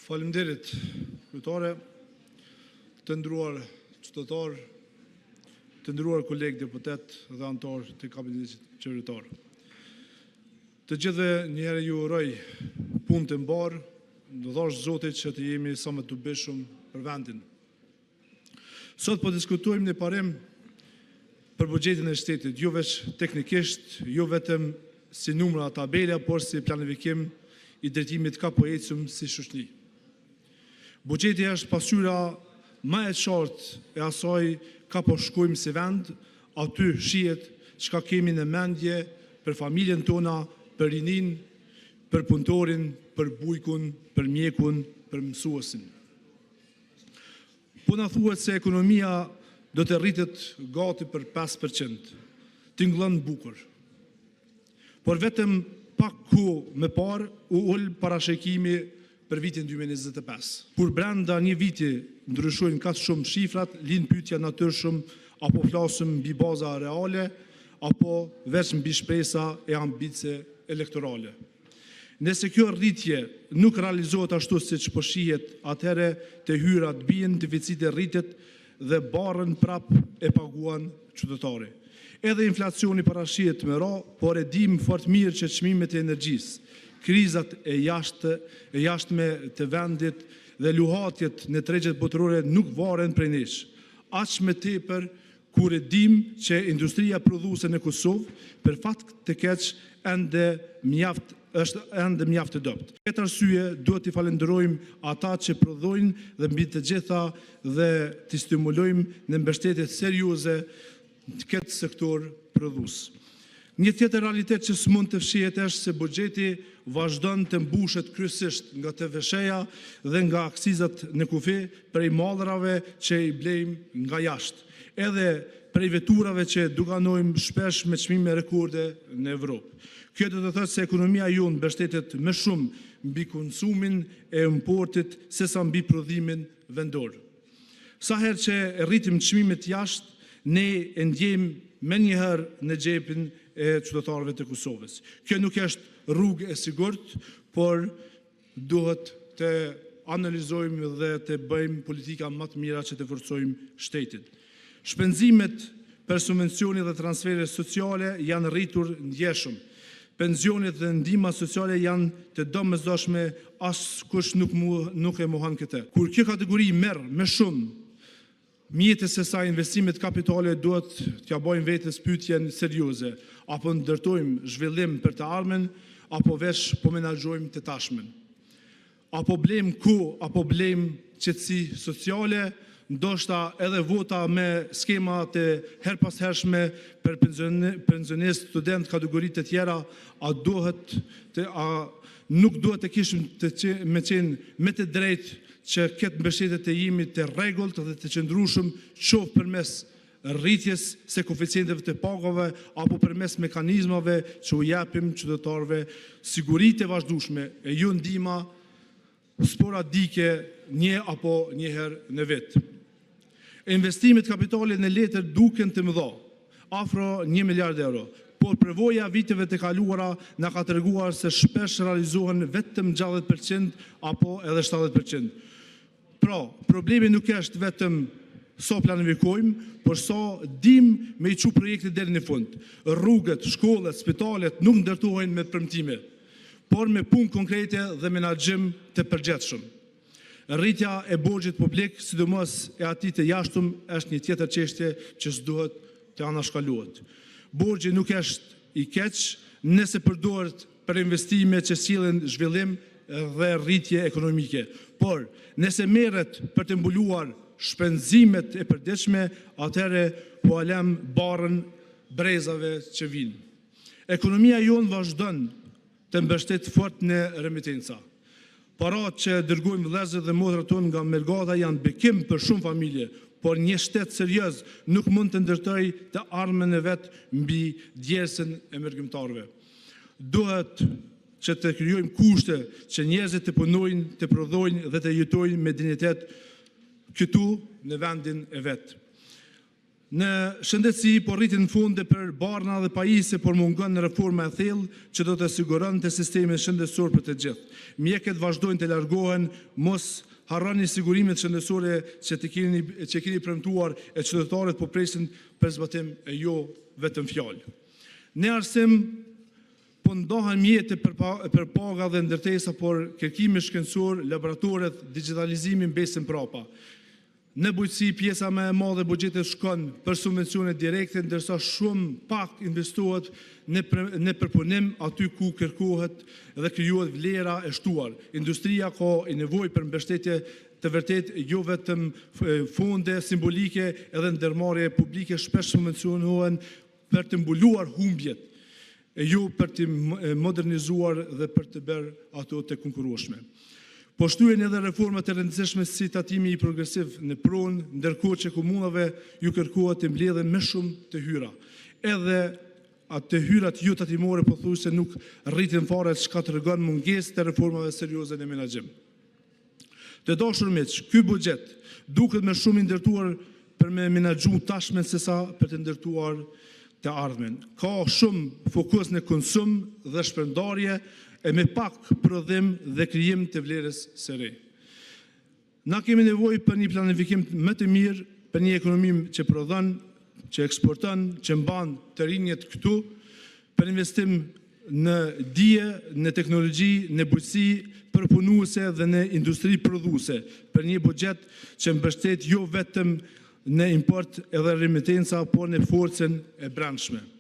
Faleminderit, kryetare, të nderuar qytetar, të nderuar kolegë deputet dhe anëtar të kabinetit qeveritar. Të gjithëve njëherë ju uroj punë të mbarë, do thash Zotit që të jemi sa më të bishëm për vendin. Sot po diskutojmë në parim për buxhetin e shtetit, jo veç teknikisht, jo vetëm si numra tabela, por si planifikim i drejtimit ka po ecëm si shoqëri. Buxheti është pasqyra më e qartë e asaj ka po shkojmë si vend, aty shihet çka kemi në mendje për familjen tona, për rinin, për punëtorin, për bujkun, për mjekun, për mësuesin. Po na thuhet se ekonomia do të rritet gati për 5%. Tingëllon bukur. Por vetëm pak kohë më parë u ul parashikimi për vitin 2025. Kur brenda një viti ndryshojnë kaq shumë shifrat, lind pyetja natyrshëm apo flasim mbi baza reale apo vetëm mbi shpresa e ambicie elektorale. Nëse kjo rritje nuk realizohet ashtu siç po shihet, atëherë të hyrat bien, deficiti rritet dhe barrën prap e paguan qytetari. Edhe inflacioni parashihet me ra, por e dim fort mirë që çmimet e energjisë, krizat e jashtme të vendit dhe luhatjet në tregjet botërore nuk varen prej nesh. Aq më tepër kur e dim që industria prodhuese në Kosovë për fat të keq është ende mjaft e dobët. Këtë arsye duhet t'i falenderojmë ata që prodhojnë dhe mbi të gjitha dhe t'i stimulojmë në mbështetje serioze në këtë sektor prodhues. Një tjetër realitet që s'mund të fshihet është se buxheti vazhdon të mbushet kryesisht nga TV-sha dhe nga akcizat në kufi prej mallrave që i blejmë nga jashtë, edhe prej veturave që dukanojmë shpesh me çmime rekorde në Evropë. Kjo do të thotë se ekonomia jonë mbështetet më shumë mbi konsumin e importit sesa mbi prodhimin vendor. Sa herë që rritim çmimet jashtë, ne e ndjejmë menjëherë në xhepin e qytetarëve të Kosovës. Kjo nuk është rrugë e sigurt, por duhet të analizojmë dhe të bëjmë politika më të mira që të forcojmë shtetin. Shpenzimet për subvencione dhe transfere sociale janë rritur ndjeshëm. Pensionet dhe ndihma sociale janë të domosdoshme, askush nuk e mohon këtë. Kur kjo kategori merr më shumë mjetës se sa investimet kapitale, duhet t'ja bëjmë vetes pyetjen serioze, apo ndërtojmë zhvillim për të ardhmen, apo veç po menaxhojmë të tashmen. Apo blejmë kohë, apo blejmë qetësi sociale, ndoshta edhe vota me skema të herpashershme për pensionistë, student, kategori të tjera, nuk duhet të kishim me qenë me të drejtë që këtë mbështetje të jemi të rregullt dhe të qëndrueshëm qoftë përmes rritjes së koeficienteve të pagave apo përmes mekanizmave që u japim qytetarëve siguri të vazhdueshme e jo ndihma sporadike një apo një herë në vit. Investimet kapitale në letër duken të mëdha, afro 1 miliard euro, por përvoja viteve të kaluara na ka treguar se shpesh realizohen vetëm 60% apo edhe 70%. Pra, problemi nuk është vetëm sa planifikojmë, por sa dim me i çu projekte deri në fund. Rrugët, shkollet, spitalet nuk ndërtohen me premtime, por me punë konkrete dhe menaxhim të përgjithshëm. Rritja e borxhit publik, sidomos e atij të jashtëm, është një tjetër çështje që s'duhet të anashkalohet. Borxhi nuk është i keq nëse përdoret për investime që sillen zhvillim dhe rritje ekonomike, por nëse merret për të mbuluar shpenzimet e përditshme, atëherë po alem barrën brezave që vinë. Ekonomia jonë vazhdon të mbështet fort në remitenca. Parat që dërgojmë vëllezërit dhe motrat tonë nga Melgata janë bekim për shumë familje, por një shtet serioz nuk mund të ndërtojë të ardhmen e vet mbi djersën e mërgimtarëve. Duhet që të krijojmë kushte që njerëzit të punojnë, të prodhojnë dhe të jetojnë me dinjitet këtu në vendin e vet. Në shëndetësi, po rritin në funde për barna dhe pajisje, por mungon në reforma e thellë që do të siguron të sistemin shëndetësor për të gjithë. Mjekët vazhdojnë të largohen, mos harroni sigurimet shëndetësore që keni premtuar e qytetarët po presin për zbatim e jo vetëm fjalë. Në arsim, po ndohen mjete për paga dhe ndërtesa, por kërkimi shkencor, laboratoret, digitalizimi mbesin prapa. Në bujqësi, pjesa më e madhe e buxhetit shkon për subvencione direkte, ndërsa shumë pak investohet në përpunim aty ku kërkohet dhe krijohet vlera e shtuar. Industria ka nevojë për mbështetje të vërtet, jo vetëm fonde simbolike, edhe ndërmarrje publike shpesh subvencionohen për të mbuluar humbjet, e jo për të modernizuar dhe për të bërë ato të konkurrueshme. Po shtuhen edhe reforma të rëndësishme si tatimi i progresiv në pronë, ndërkohë që komunave ju kërkohet të mbledhen më shumë të hyra. Edhe atë hyrat jo tatimore pothuajse nuk rritin fare, çka tregon mungesë të reformave serioze në menaxhim. Të dashur miq, ky buxhet duket më shumë i ndërtuar për me menaxhu tashmen sesa për të ndërtuar të ardhmen. Ka shumë fokus në konsum dhe shpërndarje, e me pak prodhim dhe krijim të vlerës së re. Na kemi nevojë për një planifikim më të mirë, për një ekonomi që prodhon, që eksporton, që mban të rinjët këtu, për investim në dije, në teknologji, në bujqësi, përpunuese dhe në industri prodhuese, për një buxhet që mbështet jo vetëm në import edhe remitenca, por në forcën e brendshme.